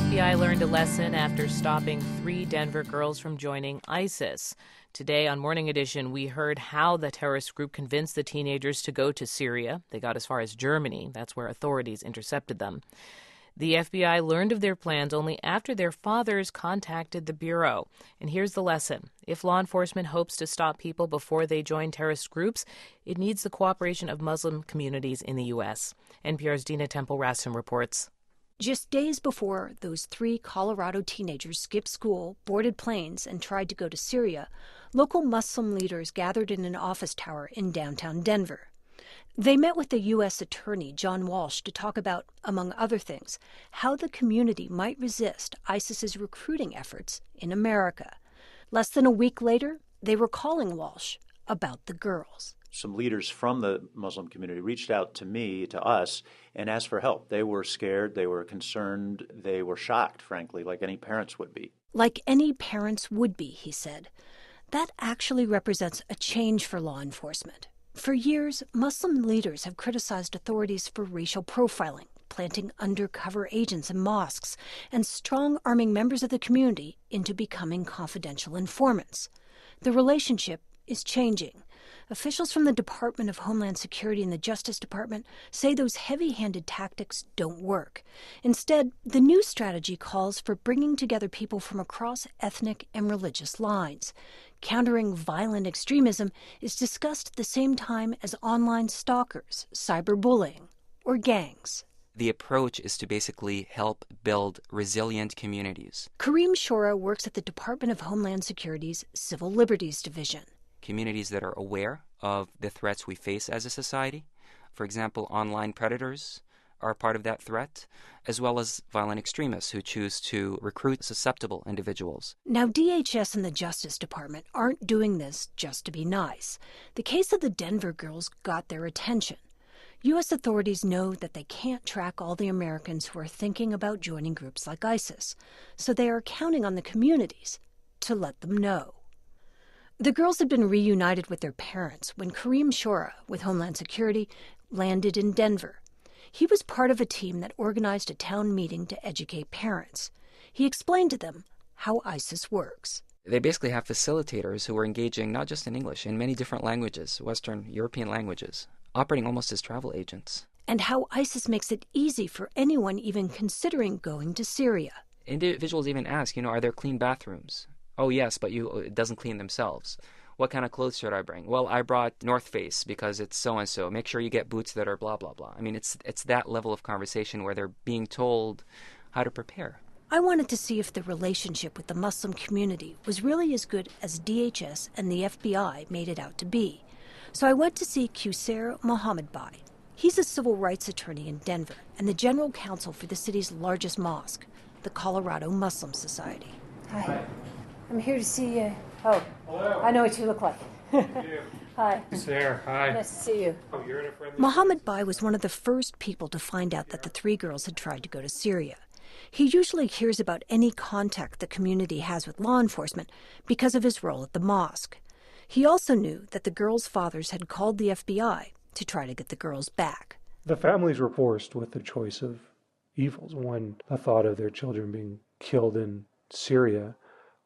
FBI learned a lesson after stopping 3 Denver girls from joining ISIS. Today on Morning Edition, we heard how the terrorist group convinced the teenagers to go to Syria. They got as far as Germany. That's where authorities intercepted them. The FBI learned of their plans only after their fathers contacted the Bureau. And here's the lesson. If law enforcement hopes to stop people before they join terrorist groups, it needs the cooperation of Muslim communities in the U.S. NPR's Dina Temple-Raston reports. Just days before those 3 Colorado teenagers skipped school, boarded planes, and tried to go to Syria, local Muslim leaders gathered in an office tower in downtown Denver. They met with the U.S. Attorney, John Walsh, to talk about, among other things, how the community might resist ISIS's recruiting efforts in America. Less than a week later, they were calling Walsh about the girls. Some leaders from the Muslim community reached out to me, to us, and asked for help. They were scared, they were concerned, they were shocked, frankly, like any parents would be. Like any parents would be, he said. That actually represents a change for law enforcement. For years, Muslim leaders have criticized authorities for racial profiling, planting undercover agents in mosques, and strong-arming members of the community into becoming confidential informants. The relationship is changing. Officials from the Department of Homeland Security and the Justice Department say those heavy-handed tactics don't work. Instead, the new strategy calls for bringing together people from across ethnic and religious lines. Countering violent extremism is discussed at the same time as online stalkers, cyberbullying, or gangs. The approach is to basically help build resilient communities. Kareem Shora works at the Department of Homeland Security's Civil Liberties Division. Communities that are aware of the threats we face as a society. For example, online predators are part of that threat, as well as violent extremists who choose to recruit susceptible individuals. Now, DHS and the Justice Department aren't doing this just to be nice. The case of the Denver girls got their attention. U.S. authorities know that they can't track all the Americans who are thinking about joining groups like ISIS, so they are counting on the communities to let them know. The girls had been reunited with their parents when Kareem Shora, with Homeland Security, landed in Denver. He was part of a team that organized a town meeting to educate parents. He explained to them how ISIS works. They basically have facilitators who are engaging not just in English, in many different languages, Western European languages, operating almost as travel agents. And how ISIS makes it easy for anyone even considering going to Syria. Individuals even ask, are there clean bathrooms? Oh, yes, but it doesn't clean themselves. What kind of clothes should I bring? Well, I brought North Face because it's so-and-so. Make sure you get boots that are blah, blah, blah. I mean, it's that level of conversation where they're being told how to prepare. I wanted to see if the relationship with the Muslim community was really as good as DHS and the FBI made it out to be. So I went to see Qusair Mohammed Bai. He's a civil rights attorney in Denver and the general counsel for the city's largest mosque, the Colorado Muslim Society. Hi. I'm here to see you. Oh, hello. I know what you look like. Hi. Sarah, hi. Nice to see you. Oh, you're in a friendly... Mohammed Bai was one of the first people to find out that the 3 girls had tried to go to Syria. He usually hears about any contact the community has with law enforcement because of his role at the mosque. He also knew that the girls' fathers had called the FBI to try to get the girls back. The families were forced with the choice of evils. One, the thought of their children being killed in Syria,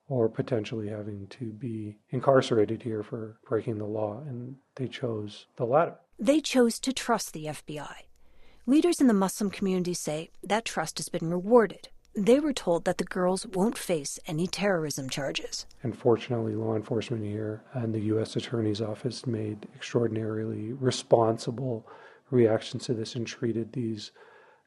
or potentially having to be incarcerated here for breaking the law, and they chose the latter. They chose to trust the FBI. Leaders in the Muslim community say that trust has been rewarded. They were told that the girls won't face any terrorism charges. And fortunately, law enforcement here and the U.S. Attorney's Office made extraordinarily responsible reactions to this and treated these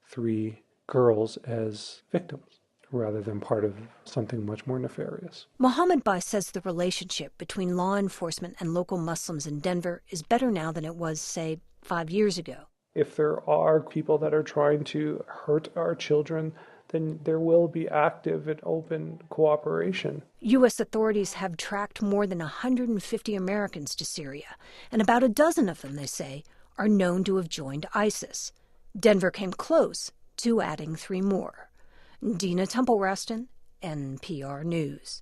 3 girls as victims, rather than part of something much more nefarious. Mohammed Bai says the relationship between law enforcement and local Muslims in Denver is better now than it was, say, 5 years ago. If there are people that are trying to hurt our children, then there will be active and open cooperation. U.S. authorities have tracked more than 150 Americans to Syria, and about a dozen of them, they say, are known to have joined ISIS. Denver came close to adding 3 more. Dina Temple-Raston, NPR News.